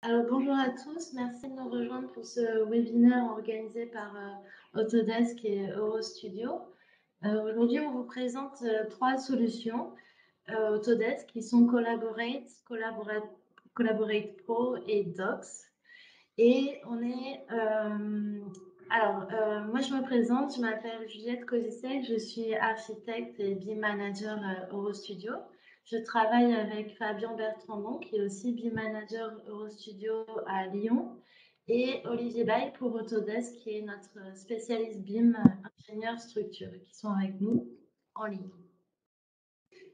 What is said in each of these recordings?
Alors bonjour à tous, merci de nous rejoindre pour ce webinaire organisé par Autodesk et Eurostudio. Aujourd'hui, on vous présente trois solutions Autodesk qui sont Collaborate Pro et Docs. Et on est... moi je me présente, je m'appelle Juliette Kozisek, je suis architecte et BIM manager Eurostudio. Je travaille avec Fabien Bertrandon, qui est aussi BIM manager Eurostudio à Lyon, et Olivier Baye pour Autodesk, qui est notre spécialiste BIM ingénieur structure, qui sont avec nous en ligne.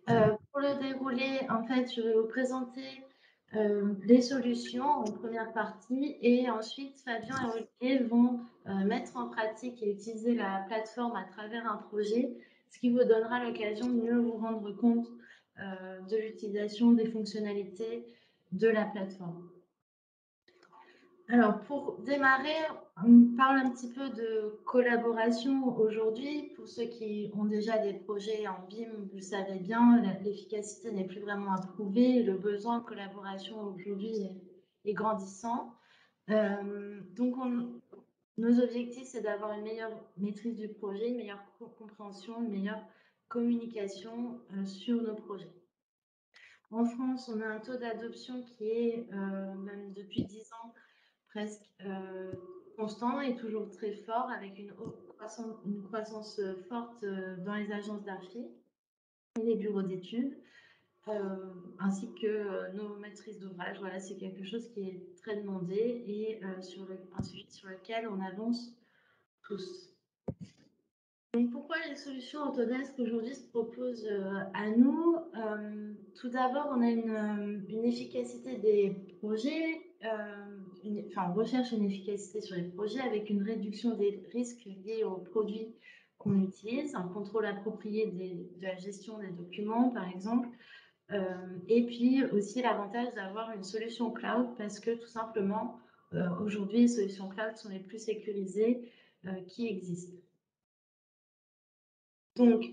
Pour le déroulé, en fait, je vais vous présenter les solutions en première partie et ensuite Fabien et Olivier vont mettre en pratique et utiliser la plateforme à travers un projet, ce qui vous donnera l'occasion de mieux vous rendre compte de l'utilisation des fonctionnalités de la plateforme. Alors, pour démarrer, on parle un petit peu de collaboration aujourd'hui. Pour ceux qui ont déjà des projets en BIM, vous le savez bien, l'efficacité n'est plus vraiment à prouver. Le besoin de collaboration aujourd'hui est grandissant. Donc, nos objectifs, c'est d'avoir une meilleure maîtrise du projet, une meilleure compréhension, une meilleure communication sur nos projets. En France, on a un taux d'adoption qui est, même depuis 10 ans, presque constant et toujours très fort, avec une croissance forte dans les agences d'archi et les bureaux d'études, ainsi que nos maîtrises d'ouvrage. Voilà, c'est quelque chose qui est très demandé et un sujet sur lequel on avance tous. Donc, pourquoi les solutions Autodesk aujourd'hui se proposent à nous Tout d'abord, on a une efficacité des projets, on recherche une efficacité sur les projets avec une réduction des risques liés aux produits qu'on utilise, un contrôle approprié de la gestion des documents, par exemple, et puis aussi l'avantage d'avoir une solution cloud parce que tout simplement, aujourd'hui, les solutions cloud sont les plus sécurisées qui existent. Donc,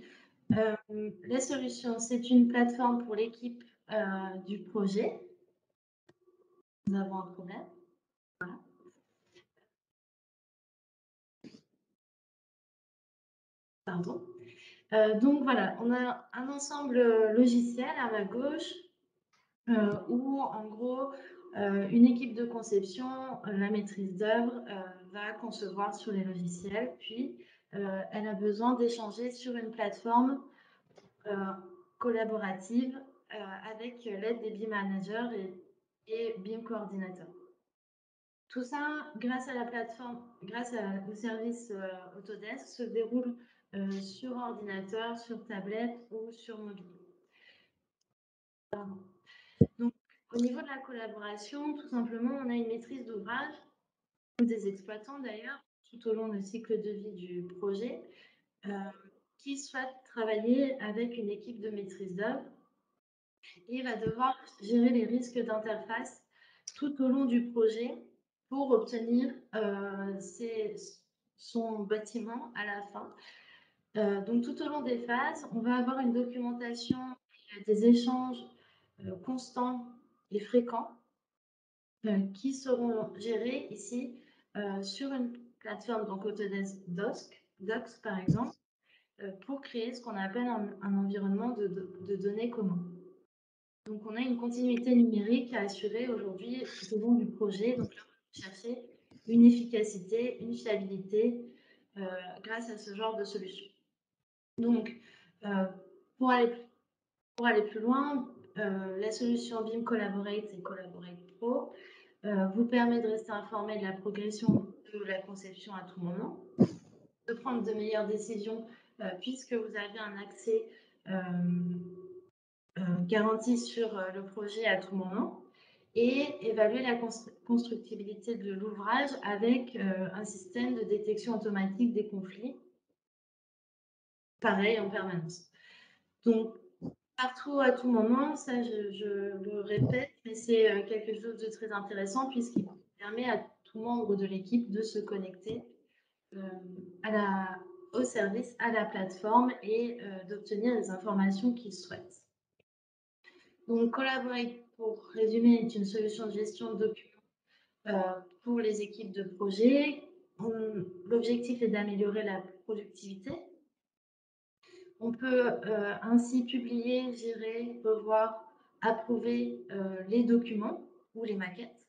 la solution, c'est une plateforme pour l'équipe du projet. Nous avons un problème. Voilà. Pardon. Donc voilà, on a un ensemble logiciel à ma gauche où en gros une équipe de conception, la maîtrise d'œuvre va concevoir sur les logiciels, puis elle a besoin d'échanger sur une plateforme collaborative avec l'aide des BIM managers et BIM coordinateurs. Tout ça, grâce à la plateforme, grâce au service Autodesk, se déroule sur ordinateur, sur tablette ou sur mobile. Donc, au niveau de la collaboration, tout simplement, on a une maîtrise d'ouvrage, ou des exploitants d'ailleurs, tout au long du cycle de vie du projet, qui souhaite travailler avec une équipe de maîtrise d'œuvre et va devoir gérer les risques d'interface tout au long du projet pour obtenir son bâtiment à la fin. Donc tout au long des phases, on va avoir une documentation, des échanges constants et fréquents qui seront gérés ici sur une plateforme, donc Autodesk Docs par exemple, pour créer ce qu'on appelle un environnement de données commun. Donc, on a une continuité numérique à assurer aujourd'hui tout au long du projet. Donc, là, on va chercher une efficacité, une fiabilité grâce à ce genre de solution. Donc, pour aller plus loin, la solution BIM Collaborate et Collaborate Pro vous permet de rester informé de la progression de la conception à tout moment, de prendre de meilleures décisions puisque vous avez un accès garantie sur le projet à tout moment et évaluer la constructibilité de l'ouvrage avec un système de détection automatique des conflits, pareil en permanence. Donc, partout, à tout moment, ça je le répète, mais c'est quelque chose de très intéressant puisqu'il permet à tout membre de l'équipe de se connecter au service, à la plateforme et d'obtenir les informations qu'il souhaite. Donc, Collaborate, pour résumer, est une solution de gestion de documents heu, pour les équipes de projet. L'objectif est d'améliorer la productivité. On peut, ainsi publier, gérer, revoir, approuver, les documents ou les maquettes.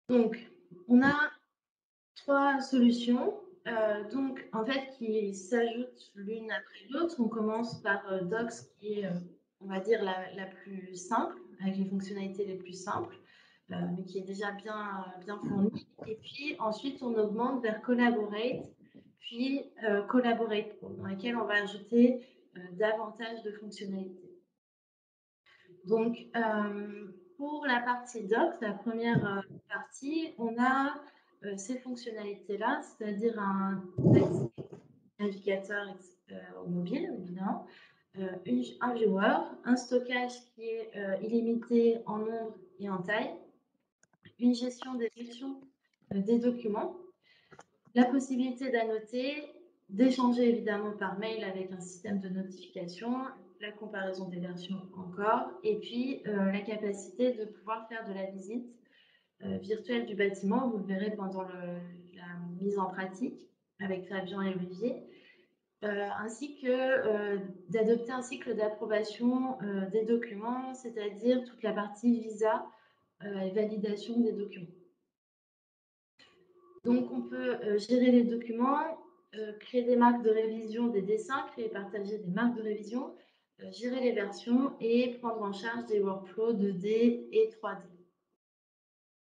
Donc on a 3 solutions, donc en fait qui s'ajoutent l'une après l'autre. On commence par, Docs qui est, on va dire la plus simple, avec les fonctionnalités les plus simples, mais qui est déjà bien fournie, et puis ensuite on augmente vers Collaborate, puis, Collaborate Pro, dans laquelle on va ajouter, davantage de fonctionnalités. Donc, pour la partie Docs, la première partie, on a, ces fonctionnalités-là, c'est-à-dire un texte navigateur au mobile, évidemment, un viewer, un stockage qui est, illimité en nombre et en taille, une gestion des versions, des documents, la possibilité d'annoter, d'échanger évidemment par mail avec un système de notification, la comparaison des versions encore, et puis la capacité de pouvoir faire de la visite virtuelle du bâtiment. Vous le verrez pendant la mise en pratique avec Fabien et Olivier, ainsi que d'adopter un cycle d'approbation des documents, c'est-à-dire toute la partie visa et validation des documents. Donc, on peut gérer les documents, créer des marques de révision des dessins, créer et partager des marques de révision, gérer les versions et prendre en charge des workflows 2D et 3D.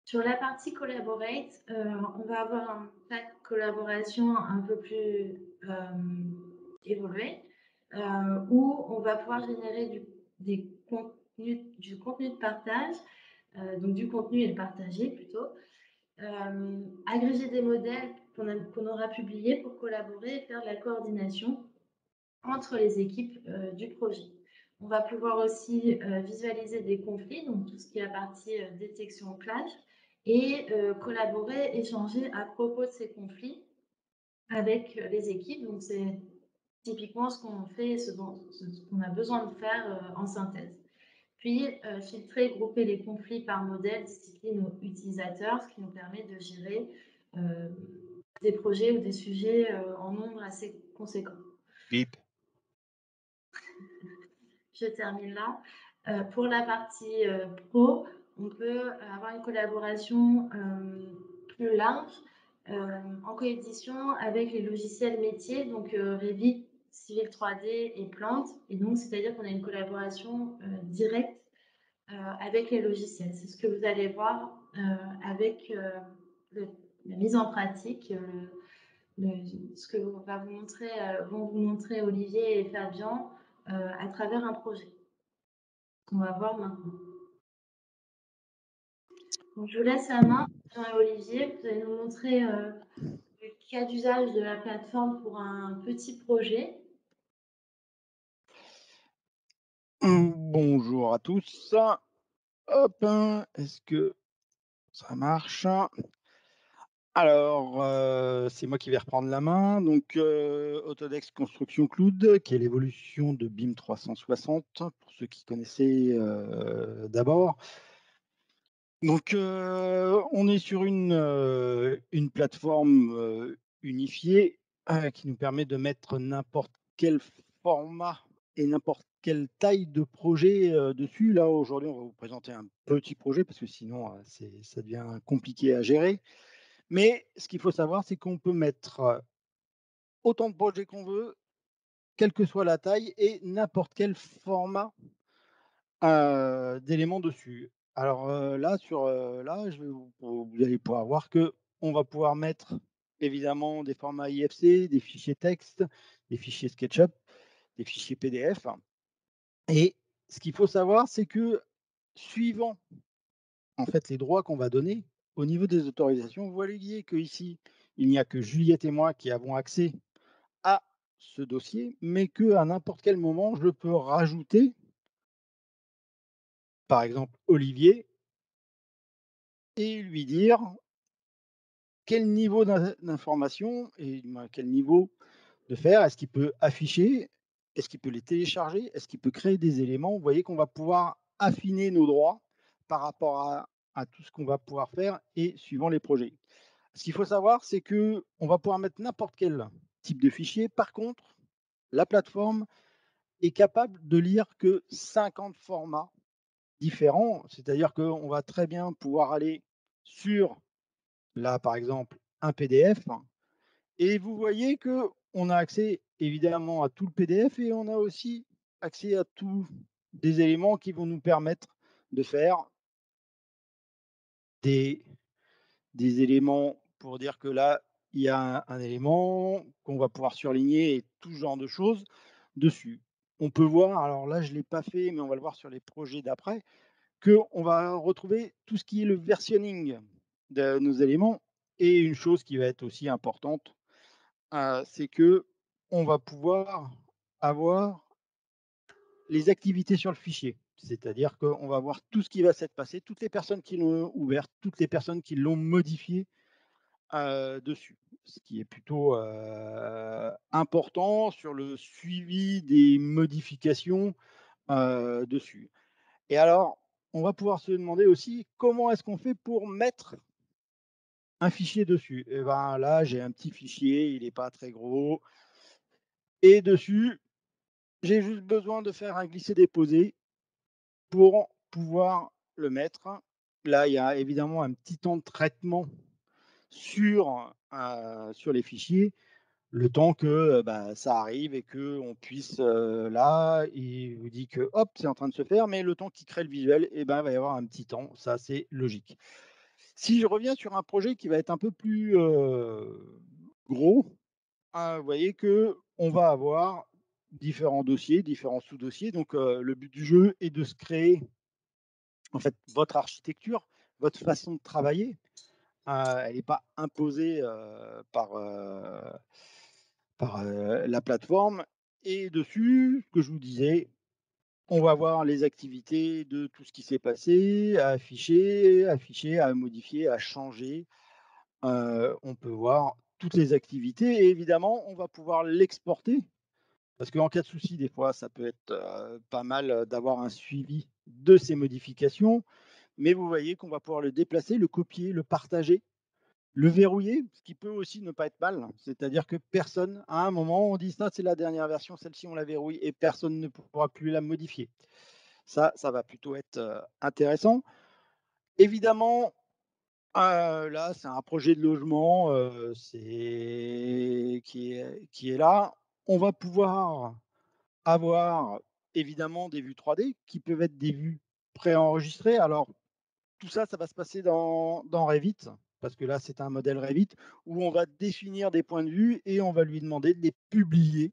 Sur la partie Collaborate, on va avoir un pack collaboration un peu plus évolué, où on va pouvoir générer du contenu de partage, donc du contenu et le partager plutôt, agréger des modèles qu'on aura publiés pour collaborer et faire de la coordination entre les équipes du projet. On va pouvoir aussi visualiser des conflits, donc tout ce qui est la partie détection clash, et collaborer, échanger à propos de ces conflits avec les équipes. Donc c'est typiquement ce qu'on fait, ce qu'on a besoin de faire en synthèse. Puis filtrer, grouper les conflits par modèle, discipline ou utilisateur, ce qui nous permet de gérer des projets ou des sujets en nombre assez conséquent. Bip. Je termine là. Pour la partie pro, on peut avoir une collaboration plus large en coédition avec les logiciels métiers, donc Revit, Civil 3D et Plante. Et donc, c'est-à-dire qu'on a une collaboration directe avec les logiciels. C'est ce que vous allez voir avec la mise en pratique, ce que vont vous montrer Olivier et Fabien à travers un projet qu'on va voir maintenant. Donc, je vous laisse la main, Jean et Olivier. Vous allez nous montrer le cas d'usage de la plateforme pour un petit projet. Bonjour à tous. Hop, est-ce que ça marche? Alors, c'est moi qui vais reprendre la main. Donc, Autodesk Construction Cloud, qui est l'évolution de BIM 360, pour ceux qui connaissaient d'abord. Donc, on est sur une plateforme unifiée qui nous permet de mettre n'importe quel format et n'importe quelle taille de projet dessus. Là, aujourd'hui, on va vous présenter un petit projet parce que sinon, ça devient compliqué à gérer. Mais ce qu'il faut savoir, c'est qu'on peut mettre autant de projets qu'on veut, quelle que soit la taille et n'importe quel format d'éléments dessus. Alors, là, vous allez pouvoir voir que on va pouvoir mettre évidemment des formats IFC, des fichiers texte, des fichiers SketchUp, des fichiers PDF, et ce qu'il faut savoir, c'est que suivant, en fait, les droits qu'on va donner, au niveau des autorisations, vous voyez qu'ici, il n'y a que Juliette et moi qui avons accès à ce dossier, mais qu'à n'importe quel moment, je peux rajouter, par exemple, Olivier et lui dire quel niveau d'information et quel niveau de faire. Est-ce qu'il peut afficher? Est-ce qu'il peut les télécharger? Est-ce qu'il peut créer des éléments? Vous voyez qu'on va pouvoir affiner nos droits par rapport à tout ce qu'on va pouvoir faire et suivant les projets. Ce qu'il faut savoir, c'est que on va pouvoir mettre n'importe quel type de fichier. Par contre, la plateforme est capable de lire que 50 formats différents. C'est-à-dire qu'on va très bien pouvoir aller sur, là, par exemple, un PDF et vous voyez que on a accès évidemment à tout le PDF et on a aussi accès à tous des éléments qui vont nous permettre de faire des des éléments pour dire que là, il y a un élément qu'on va pouvoir surligner et tout ce genre de choses dessus. On peut voir, alors là, je ne l'ai pas fait, mais on va le voir sur les projets d'après, qu'on va retrouver tout ce qui est le versionning de nos éléments. Et une chose qui va être aussi importante, c'est que on va pouvoir avoir les activités sur le fichier. C'est-à-dire qu'on va voir tout ce qui va s'être passé, toutes les personnes qui l'ont ouvert, toutes les personnes qui l'ont modifié dessus. Ce qui est plutôt, important sur le suivi des modifications, dessus. Et alors, on va pouvoir se demander aussi comment est-ce qu'on fait pour mettre un fichier dessus? Et ben, là, j'ai un petit fichier, il est pas très gros et dessus, j'ai juste besoin de faire un glisser-déposer pour pouvoir le mettre. Là, il y a évidemment un petit temps de traitement sur les fichiers. Le temps que, bah, ça arrive et qu'on puisse, là, il vous dit que hop, c'est en train de se faire, mais le temps qu'il crée le visuel et ben, il va y avoir un petit temps, ça c'est logique. Si je reviens sur un projet qui va être un peu plus, gros, vous voyez qu'on va avoir différents dossiers, différents sous-dossiers. Donc, le but du jeu est de se créer, en fait, votre architecture, votre façon de travailler. Elle n'est pas imposée, par la plateforme et dessus, ce que je vous disais, on va voir les activités de tout ce qui s'est passé, à afficher, à modifier, à changer. On peut voir toutes les activités et évidemment, on va pouvoir l'exporter parce qu'en cas de souci, des fois, ça peut être, pas mal, d'avoir un suivi de ces modifications. Mais vous voyez qu'on va pouvoir le déplacer, le copier, le partager, le verrouiller, ce qui peut aussi ne pas être mal, c'est-à-dire que personne, à un moment, on dit: «Ça, c'est la dernière version, celle-ci, on la verrouille» et personne ne pourra plus la modifier. Ça va plutôt être, intéressant. Évidemment, là, c'est un projet de logement, c'est qui est là. On va pouvoir avoir évidemment des vues 3D qui peuvent être des vues préenregistrées. Alors tout ça, ça va se passer dans Revit, parce que là, c'est un modèle Revit où on va définir des points de vue et on va lui demander de les publier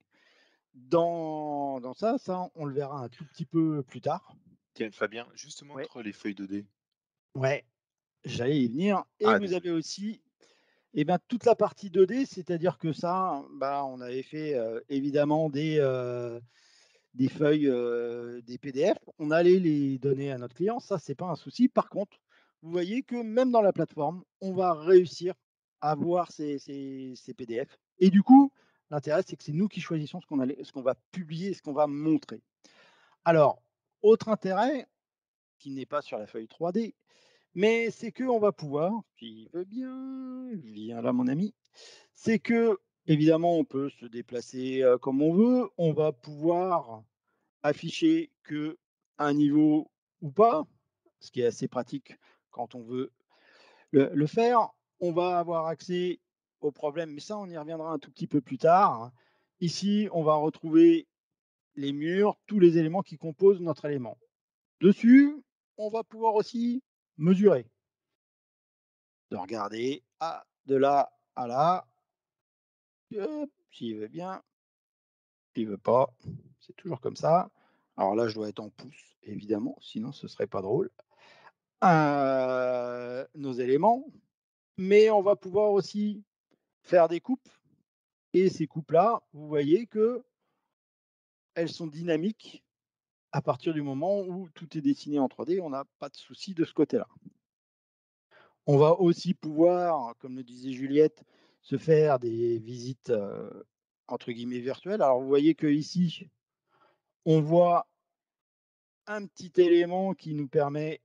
dans ça. Ça, on le verra un tout petit peu plus tard. Tiens, Fabien, juste Ouais. montre les feuilles 2D. Ouais, j'allais y venir et Ah, vous avez désolé. aussi, eh ben, toute la partie 2D, c'est-à-dire que ça, bah, on avait fait, évidemment des feuilles, des PDF, on allait les donner à notre client, ça, c'est pas un souci. Par contre, vous voyez que même dans la plateforme, on va réussir à voir ces PDF et du coup, l'intérêt, c'est que c'est nous qui choisissons ce qu'on va publier et ce qu'on va montrer. Alors, autre intérêt, qui n'est pas sur la feuille 3D, mais c'est qu'on va pouvoir, qui veut bien, viens là mon ami, c'est que évidemment, on peut se déplacer, comme on veut, on va pouvoir afficher que un niveau ou pas, ce qui est assez pratique quand on veut le faire. On va avoir accès aux problèmes, mais ça, on y reviendra un tout petit peu plus tard. Ici, on va retrouver les murs, tous les éléments qui composent notre élément. Dessus, on va pouvoir aussi mesurer, de regarder, de là à là, hop, s'il veut bien, s'il veut pas, c'est toujours comme ça. Alors là, je dois être en pouces, évidemment, sinon ce serait pas drôle. Nos éléments, mais on va pouvoir aussi faire des coupes et ces coupes-là, vous voyez qu'elles sont dynamiques à partir du moment où tout est dessiné en 3D, on n'a pas de souci de ce côté-là. On va aussi pouvoir, comme le disait Juliette, se faire des visites, entre guillemets «virtuelles». Alors vous voyez qu'ici, on voit un petit élément qui nous permet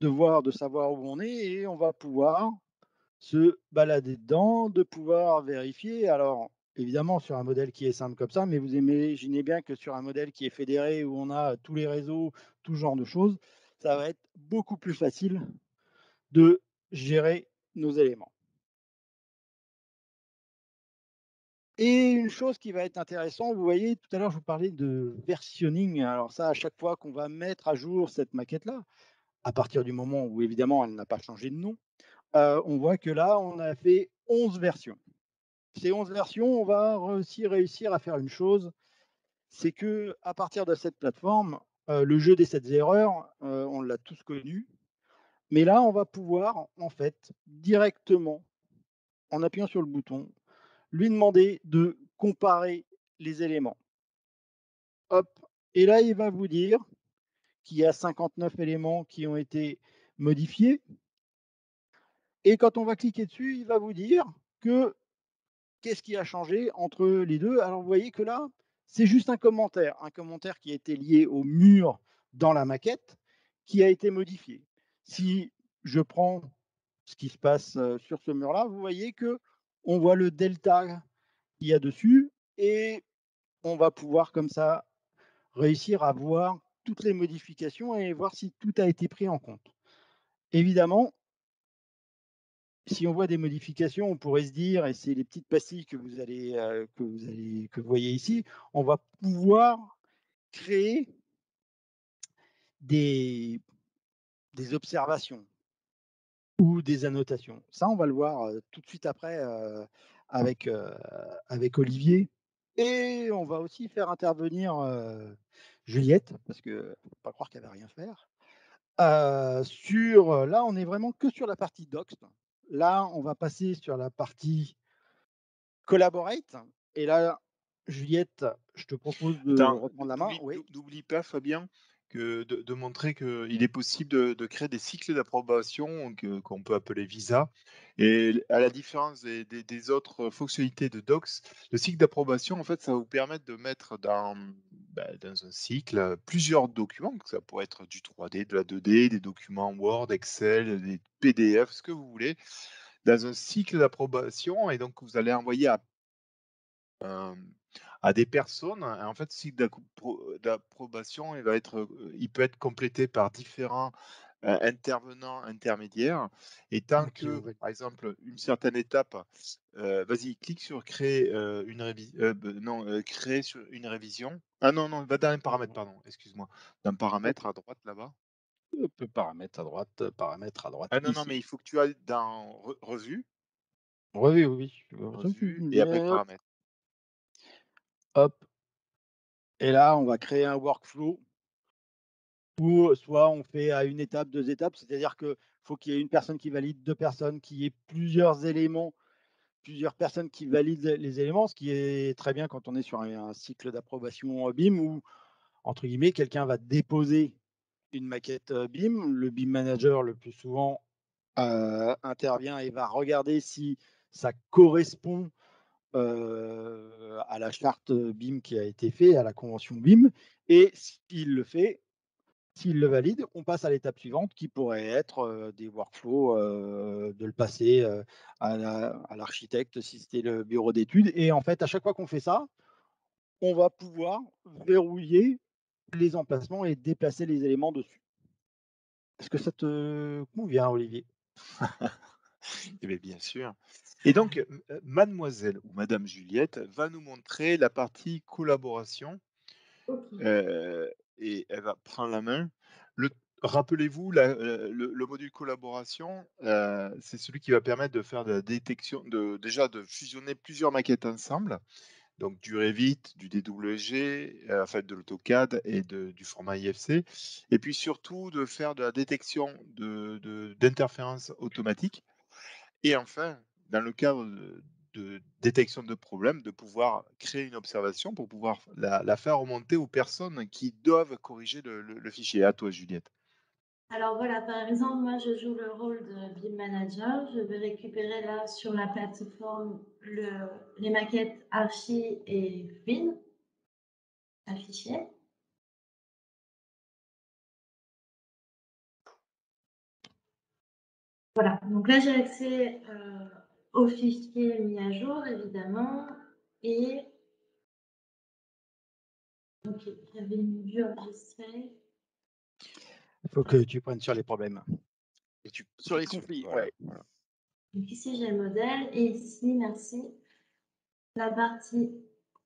de savoir où on est et on va pouvoir se balader dedans, de pouvoir vérifier. Alors, évidemment, sur un modèle qui est simple comme ça, mais vous imaginez bien que sur un modèle qui est fédéré, où on a tous les réseaux, tout ce genre de choses, ça va être beaucoup plus facile de gérer nos éléments. Et une chose qui va être intéressante, vous voyez, tout à l'heure, je vous parlais de versionning. Alors ça, à chaque fois qu'on va mettre à jour cette maquette-là, à partir du moment où évidemment elle n'a pas changé de nom, on voit que là, on a fait 11 versions. Ces 11 versions, on va aussi réussir à faire une chose, c'est que à partir de cette plateforme, le jeu des 7 erreurs, on l'a tous connu, mais là, on va pouvoir, en fait, directement, en appuyant sur le bouton, lui demander de comparer les éléments. Hop, et là, il va vous dire qu'il y a 59 éléments qui ont été modifiés et quand on va cliquer dessus, il va vous dire que qu'est-ce qui a changé entre les 2? Alors, vous voyez que là, c'est juste un commentaire qui a été lié au mur dans la maquette, qui a été modifié. Si je prends ce qui se passe, sur ce mur-là, vous voyez que on voit le delta qu'il y a dessus et on va pouvoir comme ça réussir à voir toutes les modifications et voir si tout a été pris en compte. Évidemment, si on voit des modifications, on pourrait se dire, et c'est les petites pastilles que vous voyez ici, on va pouvoir créer des, des observations ou des annotations. Ça, on va le voir tout de suite après avec, avec Olivier. Et on va aussi faire intervenir Juliette, parce que faut pas croire qu'elle va rien faire. Là, on est vraiment que sur la partie docs. Là, on va passer sur la partie collaborate. Et là, Juliette, je te propose de Attends, reprendre la main. Oui. n'oublie pas, Fabien, que de montrer qu'il est possible de créer des cycles d'approbation qu'on peut appeler visa. Et à la différence des autres fonctionnalités de Docs, le cycle d'approbation, en fait, ça va vous permettre de mettre dans un cycle plusieurs documents. Ça pourrait être du 3D, de la 2D, des documents Word, Excel, des PDF, ce que vous voulez, dans un cycle d'approbation. Et donc, vous allez envoyer à des personnes. En fait, ce cycle d'approbation, il peut être complété par différents intervenants intermédiaires. Et tant Qui que, vous valide. par exemple, une certaine étape, vas-y, clique sur créer créer sur une révision. Ah non, non, va dans les paramètres, pardon, excuse-moi. Dans paramètres Ok. à droite là-bas. Paramètres à droite, Ah non, non, ici. mais il faut que tu ailles dans revue, Oui, oui, oui. et après paramètres. Hop. Et là, on va créer un workflow où soit on fait à une étape, 2 étapes, c'est-à-dire qu'il faut qu'il y ait une personne qui valide, 2 personnes, qu'il y ait plusieurs éléments, plusieurs personnes qui valident les éléments, ce qui est très bien quand on est sur un cycle d'approbation BIM où, entre guillemets, quelqu'un va déposer une maquette BIM. Le BIM manager, le plus souvent, intervient et va regarder si ça correspond à la charte BIM qui a été faite, à la convention BIM. Et s'il le fait, s'il le valide, on passe à l'étape suivante qui pourrait être des workflows, de le passer à l'architecte si c'était le bureau d'études. Et en fait, à chaque fois qu'on fait ça, on va pouvoir verrouiller les emplacements et déplacer les éléments dessus. Est-ce que ça te convient, Olivier? Eh beh, bien sûr. Et donc, mademoiselle ou madame Juliette va nous montrer la partie collaboration, OK. et elle va prendre la main. Le Rappelez-vous le module collaboration, c'est celui qui va permettre de faire de la détection de fusionner plusieurs maquettes ensemble, donc du Revit, du DWG, enfin de l'AutoCAD et du format IFC, et puis surtout de faire de la détection d'interférences automatiques et enfin, dans le cadre de détection de problèmes, de pouvoir créer une observation pour pouvoir la faire remonter aux personnes qui doivent corriger le fichier. À toi, Juliette. Alors voilà, par exemple, moi je joue le rôle de BIM manager. Je vais récupérer là sur la plateforme les maquettes archi et bin, affichées. Voilà, donc là, j'ai accès au fichier mis à jour, évidemment. Et ok, j'avais une vue enregistrée. Il faut que tu prennes sur les problèmes. Et tu Sur les cliques sur conflits, voilà, ouais. voilà. Donc ici, j'ai le modèle. Et ici, merci, la partie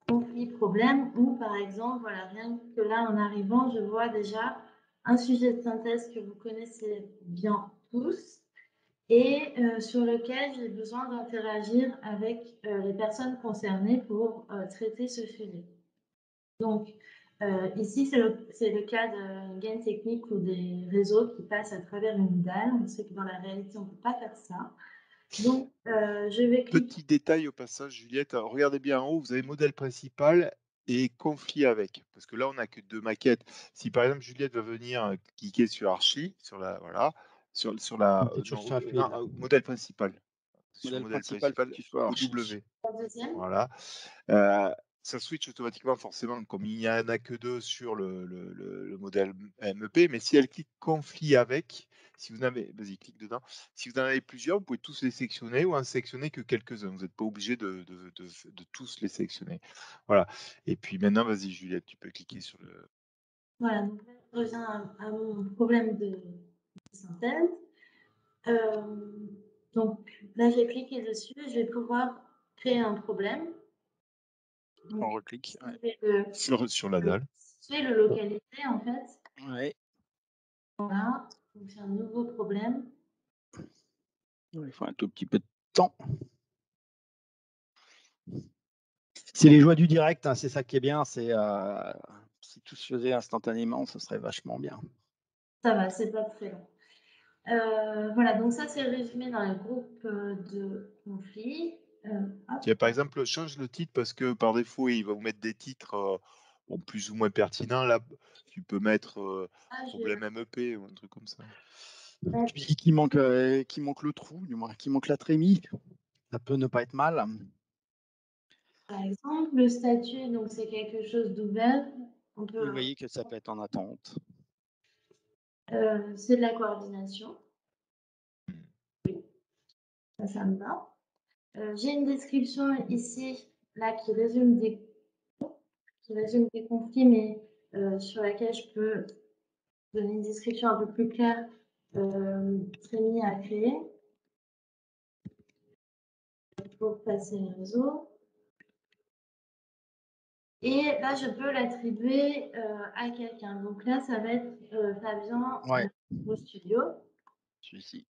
conflit problème où, par exemple, voilà, rien que là, en arrivant, je vois déjà un sujet de synthèse que vous connaissez bien tous et sur lequel j'ai besoin d'interagir avec les personnes concernées pour traiter ce sujet. Donc, ici, c'est le cas d'une gaine technique ou des réseaux qui passent à travers une dalle. On sait que dans la réalité, on ne peut pas faire ça. Donc, je vais cliquer. Petit détail au passage, Juliette, alors regardez bien en haut, vous avez modèle principal et conflit avec. Parce que là, on n'a que 2 maquettes. Si par exemple Juliette va venir cliquer sur Archi, sur la voilà, sur la Tu es sur non, la fluide. modèle principal. Sur Modèle modèle principal, faut que principal tu sois au archi. W. La deuxième. Voilà. Ça switch automatiquement, forcément, comme il n'y en a que 2 sur le modèle MEP, mais si elle clique conflit avec, si vous avez vas-y, clique dedans. Si vous en avez plusieurs, vous pouvez tous les sélectionner ou en sélectionner que quelques-uns. Vous n'êtes pas obligé de tous les sélectionner. Voilà. Et puis maintenant, vas-y, Juliette, tu peux cliquer sur le. Voilà, donc là, je reviens à mon problème de synthèse. Donc là, j'ai cliqué dessus, je vais pouvoir créer un problème. On Donc, reclique. je Ouais. vais Sur la dalle. le localiser en fait. Ouais. Voilà, donc c'est un nouveau problème. Il faut un tout petit peu de temps. C'est les joies du direct, hein, c'est ça qui est bien. C'est si tout se faisait instantanément, ce serait vachement bien. Ça va, c'est pas très long. Voilà, donc ça c'est résumé dans le groupe de conflits. Tiens, par exemple, change le titre parce que par défaut, il va vous mettre des titres bon, plus ou moins pertinents. Là, tu peux mettre problème MEP ou un truc comme ça. mettre, Tu dis qu'il manque le trou, du moins, qu'il manque la trémie. Ça peut ne pas être mal. par exemple, le statut, donc c'est quelque chose d'ouvert. On Vous peut, voyez que ça peut être en attente. c'est de la coordination. Ça me va. J'ai une description ici, là, qui résume des conflits, mais sur laquelle je peux donner une description un peu plus claire, Trémy à créer pour passer les réseaux. Et là, je peux l'attribuer à quelqu'un. Donc là, ça va être Fabien Ouais. au studio. Celui-ci.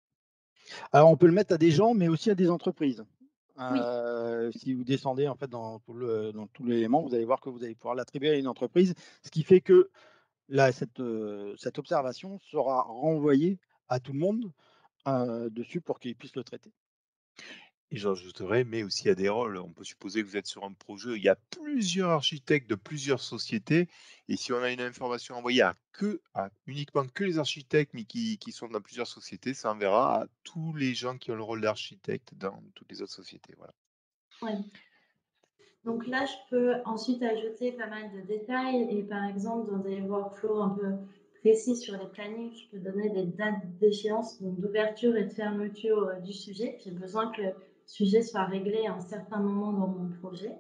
Alors, on peut le mettre à des gens, mais aussi à des entreprises. Oui. Si vous descendez en fait dans tout l'élément, vous allez voir que vous allez pouvoir l'attribuer à une entreprise, ce qui fait que là, cette observation sera renvoyée à tout le monde dessus pour qu'ils puissent le traiter. Et j'ajouterais, mais aussi à des rôles. On peut supposer que vous êtes sur un projet, il y a plusieurs architectes de plusieurs sociétés, et si on a une information envoyée uniquement que les architectes, mais qui sont dans plusieurs sociétés, ça enverra à tous les gens qui ont le rôle d'architecte dans toutes les autres sociétés. Voilà. Ouais. Donc là, je peux ensuite ajouter pas mal de détails et par exemple, dans des workflows un peu précis sur les plannings, je peux donner des dates d'échéance, donc d'ouverture et de fermeture du sujet. J'ai besoin que le sujet soit réglé à un certain moment dans mon projet.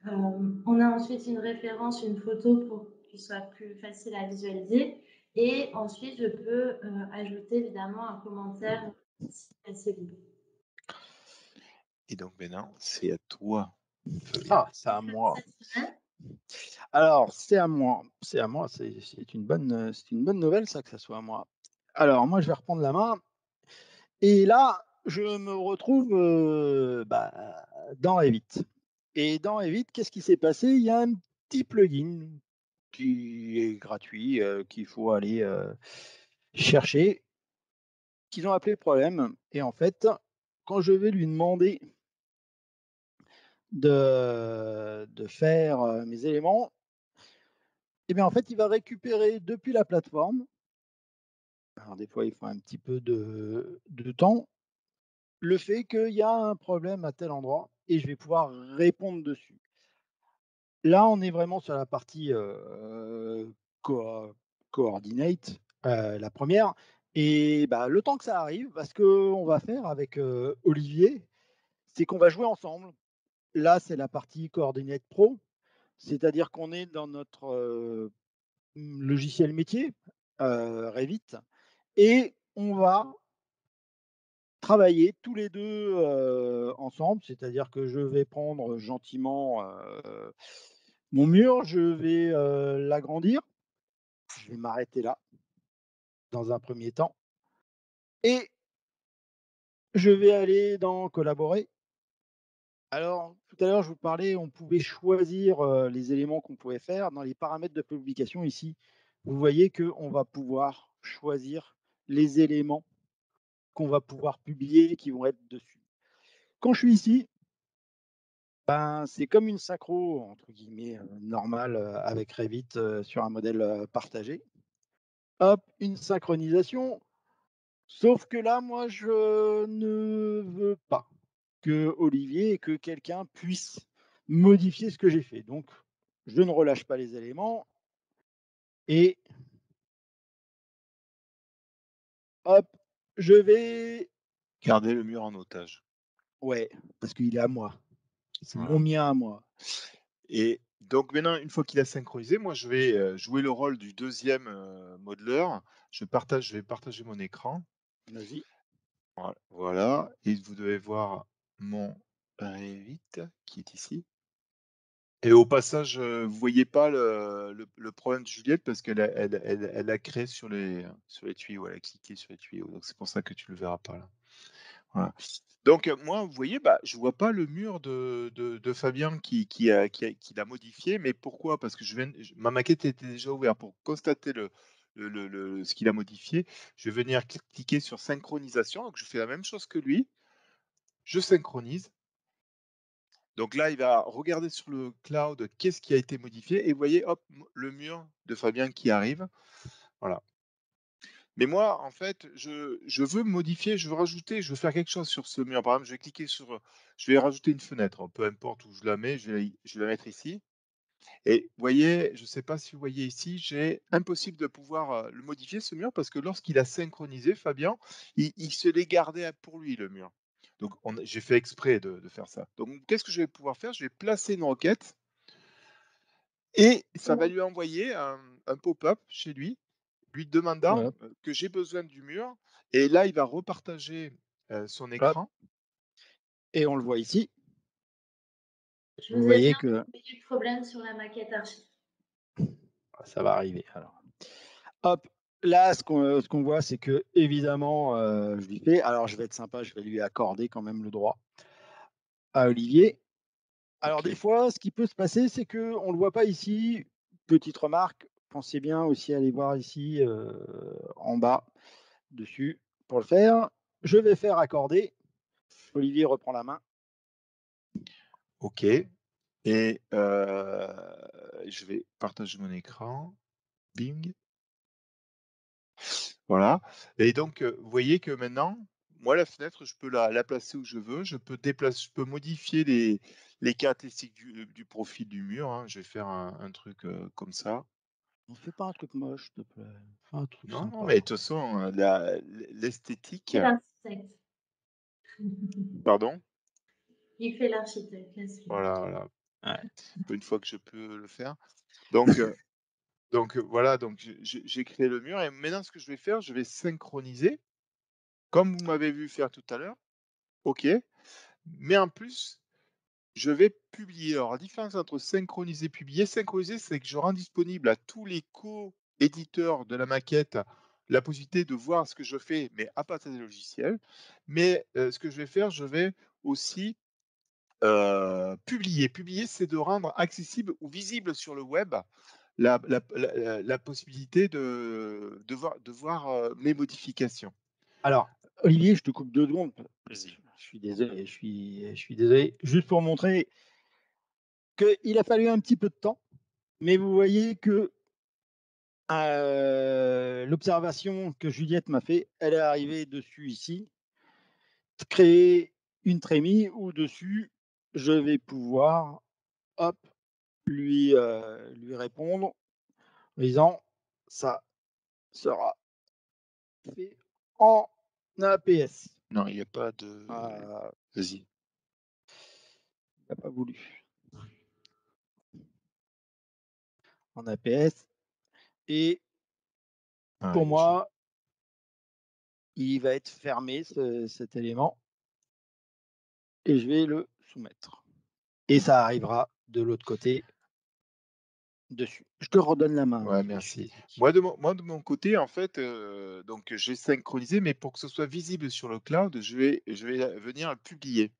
On a ensuite une référence, une photo pour qu'il soit plus facile à visualiser. Et ensuite, je peux ajouter évidemment un commentaire si c'est libre. Et donc maintenant, c'est à toi. Ah, c'est à moi. Cette semaine, Alors, c'est à moi. C'est à moi. C'est une bonne nouvelle, ça, que ça soit à moi. Alors, moi, je vais reprendre la main. Et là, je me retrouve dans Revit. Et dans Revit, qu'est-ce qui s'est passé? Il y a un petit plugin qui est gratuit, qu'il faut aller chercher, qu'ils ont appelé problème. Et en fait, quand je vais lui demander de faire mes éléments, et bien en fait, il va récupérer depuis la plateforme. Alors des fois, il faut un petit peu de temps. Le fait qu'il y a un problème à tel endroit et je vais pouvoir répondre dessus. Là, on est vraiment sur la partie coordinate, la première. Et bah, le temps que ça arrive, ce qu'on va faire avec, Olivier, c'est qu'on va jouer ensemble. Là, c'est la partie Coordinate Pro, c'est-à-dire qu'on est dans notre, logiciel métier, Revit, et on va travailler tous les 2 ensemble. C'est-à-dire que je vais prendre gentiment, mon mur, je vais, l'agrandir, je vais m'arrêter là, dans un premier temps, et je vais aller dans collaborer. Alors, tout à l'heure, je vous parlais, on pouvait choisir, les éléments qu'on pouvait faire. Dans les paramètres de publication ici, vous voyez qu'on va pouvoir choisir les éléments qu'on va pouvoir publier, qui vont être dessus. Quand je suis ici, c'est comme une synchro entre guillemets, normale, avec Revit, sur un modèle, partagé. Hop, une synchronisation, sauf que là, moi, je ne veux pas que Olivier et que quelqu'un puisse modifier ce que j'ai fait. Donc, je ne relâche pas les éléments et hop, je vais Garder le mur en otage. ouais, parce qu'il est à moi. C'est mon Voilà. mien à moi. Et donc maintenant, une fois qu'il a synchronisé, moi je vais, jouer le rôle du deuxième modeleur. Je vais partager mon écran. Vas-y. Voilà, et vous devez voir mon Revit qui est ici. Et au passage, vous voyez pas le problème de Juliette parce qu'elle a créé sur les tuyaux, elle a cliqué sur les tuyaux, donc c'est pour ça que tu le verras pas là. Voilà. Donc, moi, vous voyez, je vois pas le mur de Fabien qui l'a modifié, mais pourquoi? Parce que ma maquette était déjà ouverte. Pour constater ce qu'il a modifié, je vais venir cliquer sur synchronisation, donc je fais la même chose que lui, je synchronise. Donc là, il va regarder sur le cloud qu'est-ce qui a été modifié et vous voyez, hop, le mur de Fabien qui arrive. Voilà. Mais moi, en fait, je veux modifier, je veux rajouter, je veux faire quelque chose sur ce mur. Par exemple, je vais cliquer sur, je vais rajouter une fenêtre, peu importe où je la mets, je vais la mettre ici. Et vous voyez, je ne sais pas si vous voyez ici, j'ai impossible de pouvoir le modifier ce mur parce que lorsqu'il a synchronisé, Fabien, il se l'est gardé pour lui le mur. Donc j'ai fait exprès de faire ça. Donc qu'est-ce que je vais pouvoir faire? Je vais placer une requête et ça va lui envoyer un pop-up chez lui demandant, Hop, que j'ai besoin du mur et là, il va repartager, son hop, écran. et on le voit ici. Je Vous vous ai voyez bien que expliqué le problème sur la maquette archi. ça va arriver alors. Hop, là, ce qu'on voit, c'est qu'évidemment, je lui fais alors je vais être sympa, je vais lui accorder quand même le droit à Olivier. Alors des OK. fois, ce qui peut se passer, c'est qu'on ne le voit pas ici. Petite remarque, pensez bien aussi à aller voir ici, en bas, dessus, pour le faire. Je vais faire accorder. Olivier reprend la main. OK et je vais partager mon écran. Bing. Voilà et donc, vous voyez que maintenant, moi, la fenêtre, je peux la placer où je veux. Je peux modifier les caractéristiques du profil du mur, hein. Je vais faire un truc, comme ça. On fait pas un truc moche, s'il te plaît. Fais un truc Non, non, sympa. mais de toute façon, l'esthétique C'est l'architecte. pardon? Il fait l'architecte, laisse-le. Voilà, voilà. Ouais. Une fois que je peux le faire. Donc, voilà, donc j'ai créé le mur et maintenant ce que je vais faire, je vais synchroniser comme vous m'avez vu faire tout à l'heure. OK, mais en plus, je vais publier. Alors la différence entre synchroniser et publier, synchroniser, c'est que je rends disponible à tous les co-éditeurs de la maquette la possibilité de voir ce que je fais, mais à partir des logiciels. Mais, ce que je vais faire, je vais aussi, publier. Publier, c'est de rendre accessible ou visible sur le web la possibilité de voir, mes modifications. Alors, Olivier, je te coupe 2 secondes. Je suis désolé, je suis désolé. Juste pour montrer qu'il a fallu un petit peu de temps, mais vous voyez que, l'observation que Juliette m'a fait, elle est arrivée dessus ici, créer une trémie où dessus, je vais pouvoir, hop, lui répondre en disant: «Ça sera fait en APS. Non, il n'y a pas de. Ah, Vas-y. il n'a pas voulu. En APS. Et Ah, pour ouais, moi, il va être fermé, cet élément, et je vais le soumettre. Et ça arrivera de l'autre côté, dessus. Je te redonne la main, Ouais, Olivier, je suis merci. désolé. Moi, de mon côté, en fait, donc j'ai synchronisé, mais pour que ce soit visible sur le cloud, je vais venir publier.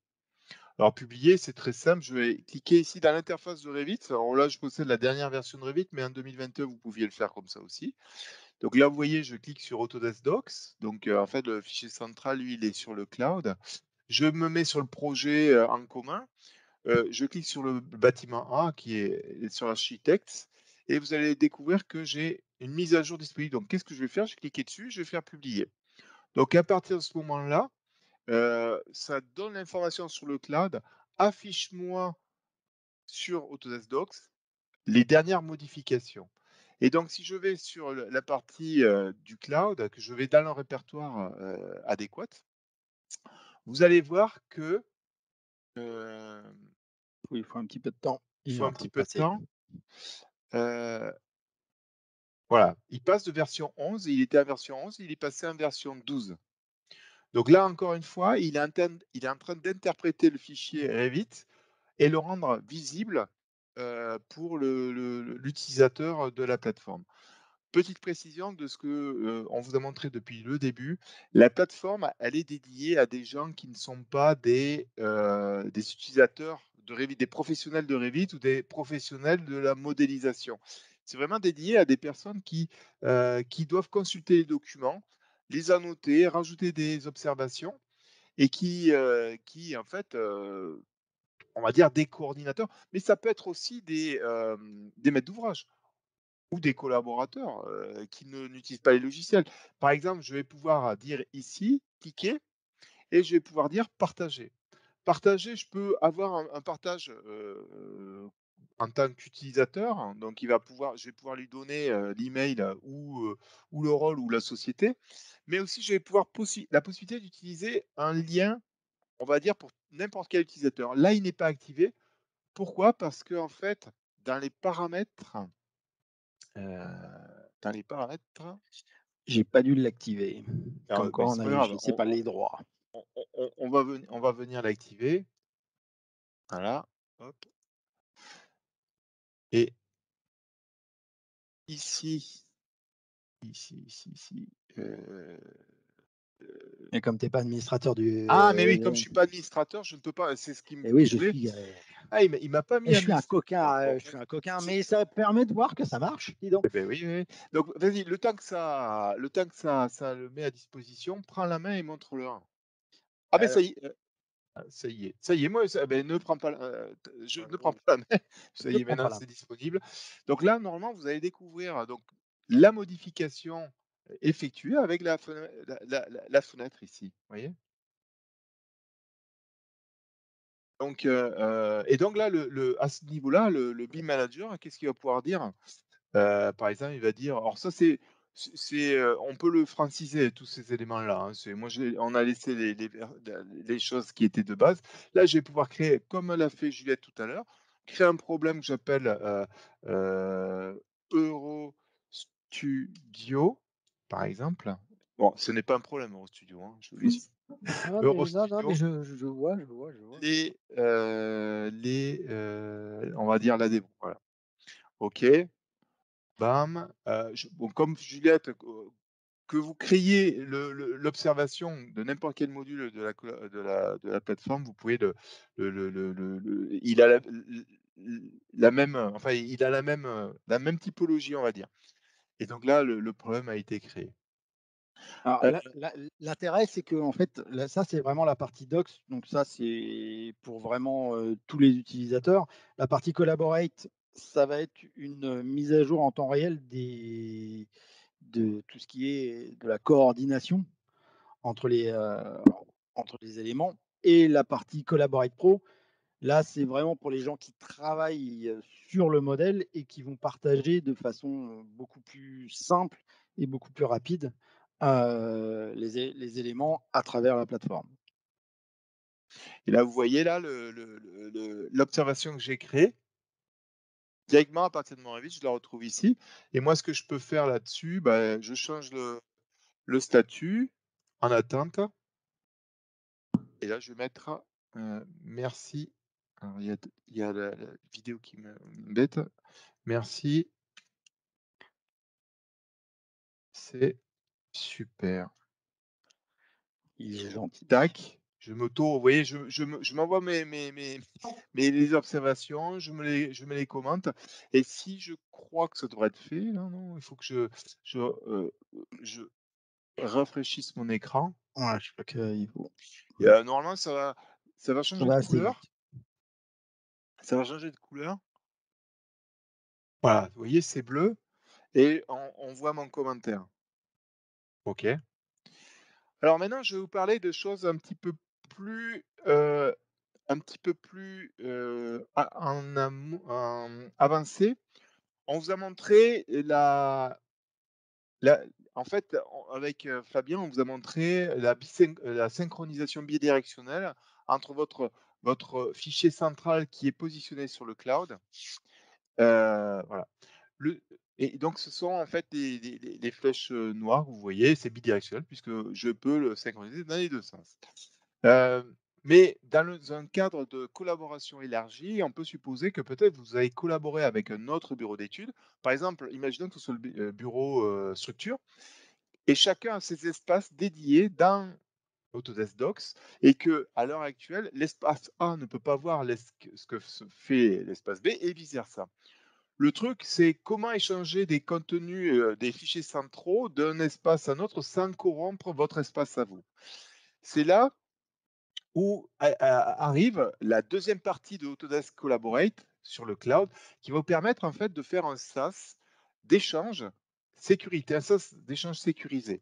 Alors publier, c'est très simple, je vais cliquer ici dans l'interface de Revit. Alors là, je possède la dernière version de Revit, mais en 2022, vous pouviez le faire comme ça aussi. Donc là, vous voyez, je clique sur Autodesk Docs. Donc en fait, le fichier central, lui, il est sur le cloud. Je me mets sur le projet en commun. Je clique sur le bâtiment A qui est sur l'architecte et vous allez découvrir que j'ai une mise à jour disponible. Donc qu'est-ce que je vais faire? Je vais cliquer dessus, je vais faire publier. Donc à partir de ce moment-là, ça donne l'information sur le cloud. Affiche-moi sur Autodesk Docs les dernières modifications. Et donc si je vais sur la partie, du cloud, que je vais dans le répertoire, adéquat, vous allez voir que, hem, Oui, il faut un petit peu de temps. il Il est faut en un train petit de peu de passer. temps. Voilà, il passe de version 11, il était à version 11, il est passé en version 12. Donc là, encore une fois, il est en train d'interpréter le fichier Revit et le rendre visible, pour l'utilisateur de la plateforme. Petite précision de ce que, on vous a montré depuis le début, la plateforme, elle est dédiée à des gens qui ne sont pas des utilisateurs de Revit, des professionnels de Revit ou des professionnels de la modélisation. C'est vraiment dédié à des personnes qui doivent consulter les documents, les annoter, rajouter des observations et qui en fait, on va dire des coordinateurs, mais ça peut être aussi des maîtres d'ouvrage. Ou des collaborateurs, qui n'utilisent pas les logiciels. Par exemple, je vais pouvoir dire ici, cliquer et je vais pouvoir dire partager. Partager, je peux avoir un partage, en tant qu'utilisateur, hein, donc je vais pouvoir lui donner, l'email, ou le rôle ou la société, mais aussi je vais pouvoir la possibilité d'utiliser un lien, on va dire pour n'importe quel utilisateur. Là, il n'est pas activé. Pourquoi? Parce qu'en fait, dans les paramètres dans les paramètres, J'ai pas dû l'activer. alors, Comme mais quoi, c'est pas je grave, ne sais pas les droits. on va venir l'activer. Voilà, hop et ici, ici, Et comme tu es pas administrateur ah mais oui, comme je suis pas administrateur, je ne peux pas, c'est ce qui me et oui, saoulait. Ah, il m'a pas et mis administrateur. Bon, je suis un coquin, mais ça permet de voir que ça marche, dis donc. eh beh, oui, oui. Donc vas-y, le temps que ça le met à disposition, prends la main et montre-leur. Ah mais Alors, ça y est, moi, ne prends pas je ne prends pas la main. Ça ne y est, prends pas maintenant, la c'est disponible. Donc là, normalement, vous allez découvrir donc la modification effectuée avec la fenêtre ici, vous voyez? Donc et donc là, à ce niveau-là, le BIM manager, qu'est-ce qu'il va pouvoir dire? Par exemple, il va dire alors ça on peut le franciser tous ces éléments-là, hein. On a laissé les choses qui étaient de base. Là, je vais pouvoir créer, comme l'a fait Juliette tout à l'heure, créer un problème que j'appelle, Eurostudio, par exemple. Bon, ce n'est pas un problème Eurostudio, hein, je vous le dis. non, mais Eurostudio, je vois, je vois, je vois. on va dire la démo, voilà. OK. Bam, bon, comme Juliette, que vous créiez l'observation de n'importe quel module de la plateforme, vous pouvez il a la même, enfin, il a la même typologie, on va dire. Et donc là, le problème a été créé. Alors Heu, l'intérêt, c'est qu'en fait, là, ça, c'est vraiment la partie docs, donc ça, c'est pour vraiment, tous les utilisateurs. La partie collaborate, ça va être une, mise à jour en temps réel de tout ce qui est de la coordination entre entre les éléments et la partie collaborate pro. Là, c'est vraiment pour les gens qui travaillent, sur le modèle et qui vont partager de façon, beaucoup plus simple et beaucoup plus rapide, les éléments à travers la plateforme. Et là, vous voyez là l'observation que j'ai créée. Directement à partir de mon Revit, je la retrouve ici. Et moi, ce que je peux faire là-dessus, bah, je change le statut en attente. Et là, je vais mettre merci. Alors, il y a la vidéo qui m'embête. Merci, c'est super. Il est gentil. Tac. Vous voyez, je m'envoie les observations, je me les commente. Et si je crois que ça devrait être fait, non, non, il faut que je rafraîchisse mon écran. Ouais, je crois qu'il faut Et normalement, ça va ça changer va de assez couleur. vite. Ça va changer de couleur. Voilà, vous voyez, c'est bleu et on voit mon commentaire. OK. Alors maintenant, je vais vous parler de choses un petit peu plus, avancées. On vous a montré la en fait, avec, Fabien, on vous a montré la synchronisation bidirectionnelle entre votre fichier central qui est positionné sur le cloud. Voilà. Le et donc ce sont en fait les flèches, noires, vous voyez, c'est bidirectionnel puisque je peux le synchroniser dans les 2 sens. Mais un cadre de collaboration élargie, on peut supposer que peut-être vous avez collaboré avec un autre bureau d'études. Par exemple, imaginons que ce soit le bureau, structure et chacun a ses espaces dédiés dans Autodesk Docs et que à l'heure actuelle, l'espace A ne peut pas voir ce que fait l'espace B et vice versa. Le truc, c'est comment échanger des contenus, des fichiers centraux d'un espace à un autre sans corrompre votre espace à vous. C'est là où arrive la deuxième partie de Autodesk Collaborate sur le cloud, qui va vous permettre en fait de faire un SaaS d'échange sécurité, un SaaS d'échange sécurisé.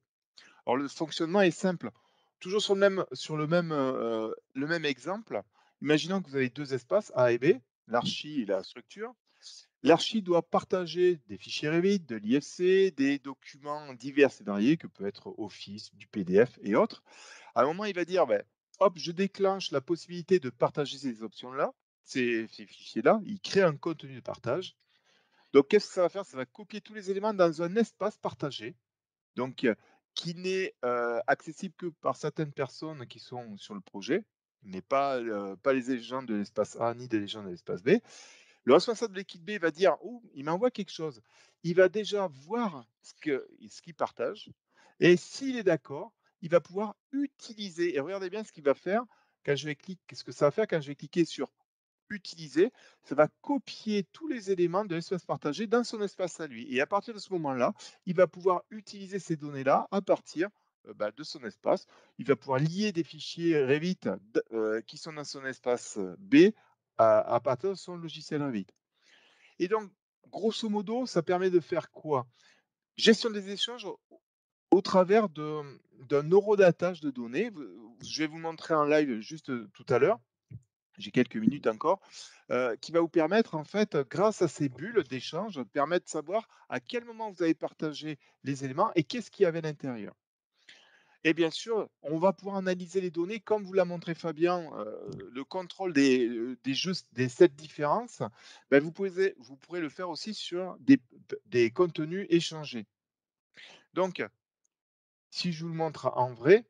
Alors le fonctionnement est simple. Toujours le même exemple. Imaginons que vous avez 2 espaces A et B, l'archi et la structure. L'archi doit partager des fichiers Revit, de l'IFC, des documents divers et variés que peut être Office, du PDF et autres. À un moment, il va dire, hop, je déclenche la possibilité de partager ces options-là, ces fichiers-là. Il crée un contenu de partage. Donc, qu'est-ce que ça va faire? Ça va copier tous les éléments dans un espace partagé, donc qui n'est accessible que par certaines personnes qui sont sur le projet, mais pas les gens de l'espace A ni des gens de l'espace B. Le responsable de l'équipe B va dire: «Oh, il m'envoie quelque chose». Il va déjà voir ce qu'il partage et s'il est d'accord, il va pouvoir utiliser et regardez bien ce qu'il va faire quand je vais cliquer qu'est-ce que ça va faire quand je vais cliquer sur «Utiliser», ça va copier tous les éléments de l'espace partagé dans son espace à lui et à partir de ce moment-là, il va pouvoir utiliser ces données-là à partir, de son espace. Il va pouvoir lier des fichiers Revit qui sont dans son espace, B à partir de son logiciel Revit. Et donc, grosso modo, ça permet de faire quoi? Gestion des échanges au travers d'un horodatage de données. Je vais vous montrer en live juste tout à l'heure. J'ai quelques minutes encore, qui va vous permettre, en fait, grâce à ces bulles d'échange, permettre de savoir à quel moment vous avez partagé les éléments et qu'est-ce qu'il y avait à l'intérieur. Et bien sûr, on va pouvoir analyser les données comme vous l'a montré Fabien, le contrôle des 7 différences, vous pourrez le faire aussi sur des contenus échangés. Donc, si je vous le montre en vrai,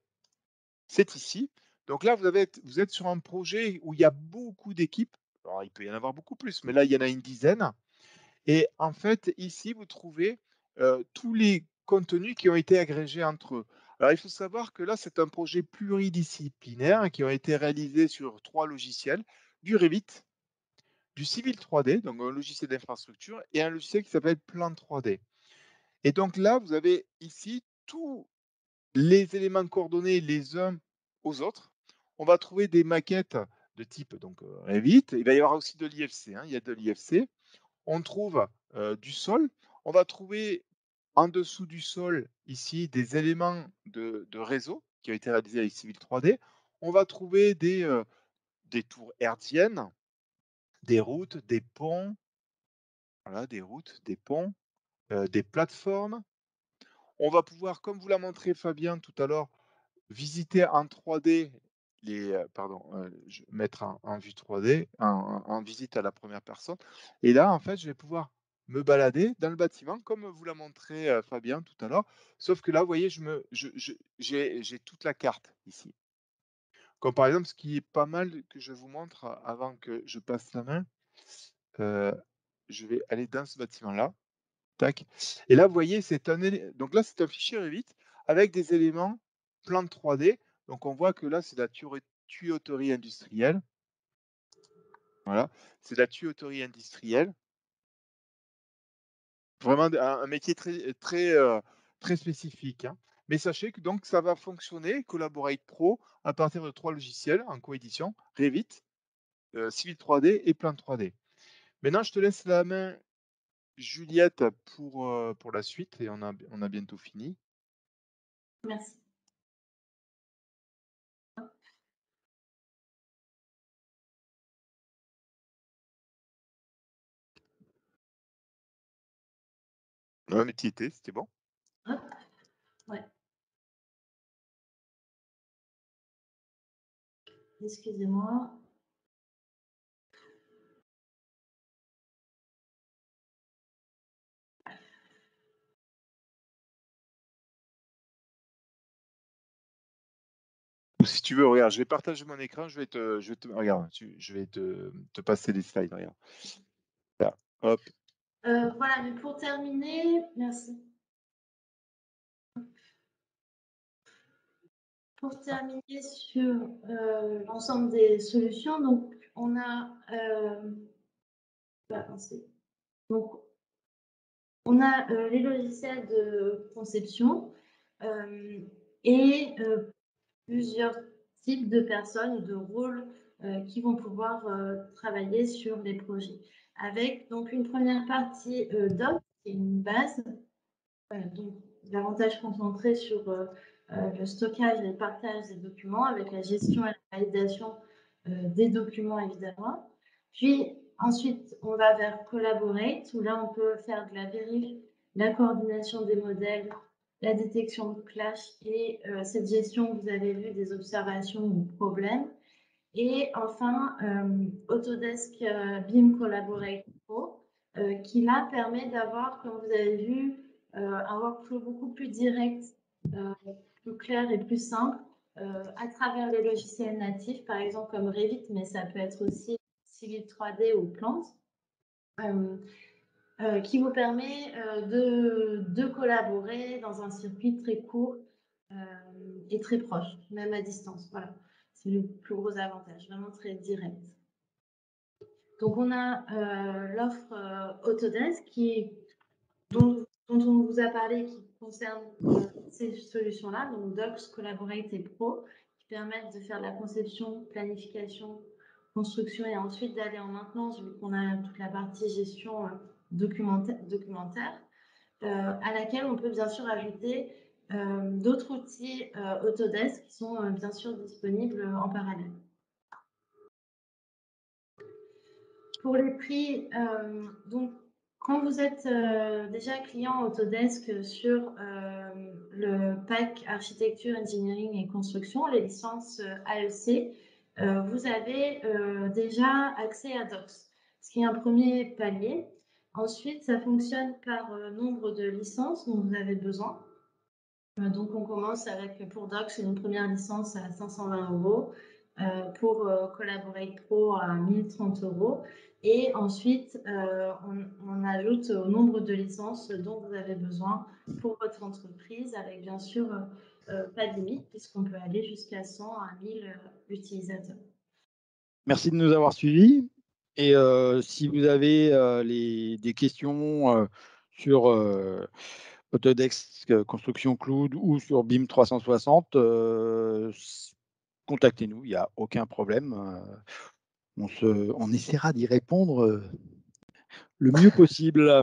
c'est ici. Donc là, vous êtes sur un projet où il y a beaucoup d'équipes. Alors, il peut y en avoir beaucoup plus, mais là, il y en a une dizaine. Et en fait, ici, vous trouvez tous les contenus qui ont été agrégés entre eux. Alors, il faut savoir que là, c'est un projet pluridisciplinaire qui a été réalisé sur 3 logiciels, du Revit, du Civil 3D, donc un logiciel d'infrastructure, et un logiciel qui s'appelle Plan 3D. Et donc là, vous avez ici tous les éléments coordonnés les uns aux autres. On va trouver des maquettes de type donc Revit. Il va y avoir aussi de l'IFC, hein, il y a de l'IFC. On trouve du sol. On va trouver en dessous du sol, ici, des éléments de réseau qui ont été réalisés avec Civil 3D. On va trouver des tours hertziennes, des routes, des ponts, voilà, des routes, des ponts, des plateformes. On va pouvoir, comme vous l'a montré Fabien tout à l'heure, visiter en 3D mettre en vue 3D, en visite à la première personne. Et là, en fait, je vais pouvoir me balader dans le bâtiment, comme vous l'a montré Fabien tout à l'heure. Sauf que là, vous voyez, j'ai toute la carte ici. Comme par exemple, ce qui est pas mal que je vous montre avant que je passe la main, je vais aller dans ce bâtiment-là. Tac. Et là, vous voyez, donc là, c'est un fichier Revit avec des éléments plan de 3D. Donc, on voit que là, c'est de la tuyauterie industrielle. Voilà, c'est de la tuyauterie industrielle. Vraiment un métier très spécifique, hein. Mais sachez que donc ça va fonctionner, Collaborate Pro, à partir de 3 logiciels en coédition, Revit, Civil 3D et Plan 3D. Maintenant, je te laisse la main, Juliette, pour la suite et on a bientôt fini. Merci. Ouais, mais tu y étais, c'était bon. Hop. Ouais. Excusez-moi. Ou si tu veux, regarde, je vais partager mon écran, regarde, je vais te passer les slides, regarde. Là, hop. Voilà, mais pour terminer, merci. Pour terminer sur l'ensemble des solutions, donc on a donc on a les logiciels de conception et plusieurs types de personnes ou de rôles qui vont pouvoir travailler sur les projets. Avec donc une première partie doc, qui est une base, donc davantage concentré sur le stockage et le partage des documents avec la gestion et la validation des documents évidemment. Puis ensuite, on va vers Collaborate où là, on peut faire de la vérif, la coordination des modèles, la détection de clash et cette gestion, vous avez vu, des observations ou problèmes. Et enfin, Autodesk BIM Collaborate Pro, qui là permet d'avoir, comme vous avez vu, un workflow beaucoup plus direct, plus clair et plus simple à travers les logiciels natifs, par exemple comme Revit, mais ça peut être aussi Civil 3D ou Plant, qui vous permet de collaborer dans un circuit très court et très proche, même à distance. Voilà, c'est le plus gros avantage, vraiment très direct. Donc, on a l'offre Autodesk dont on vous a parlé, qui concerne ces solutions-là, donc Docs, Collaborate et Pro, qui permettent de faire de la conception, planification, construction et ensuite d'aller en maintenance, vu qu'on a toute la partie gestion documentaire, à laquelle on peut bien sûr ajouter d'autres outils Autodesk qui sont bien sûr disponibles en parallèle. Pour les prix, donc quand vous êtes déjà client Autodesk sur le pack architecture, engineering et construction, les licences AEC, vous avez déjà accès à Docs, ce qui est un premier palier. Ensuite, ça fonctionne par nombre de licences dont vous avez besoin. Donc, on commence avec, pour Docs, une première licence à 520 €, pour Collaborate Pro à 1030 €. Et ensuite, on ajoute au nombre de licences dont vous avez besoin pour votre entreprise, avec bien sûr pas de limite, puisqu'on peut aller jusqu'à 100 à 1000 utilisateurs. Merci de nous avoir suivis. Et si vous avez des questions sur Autodesk Construction Cloud ou sur BIM 360, contactez-nous, il n'y a aucun problème. On essaiera d'y répondre le mieux possible.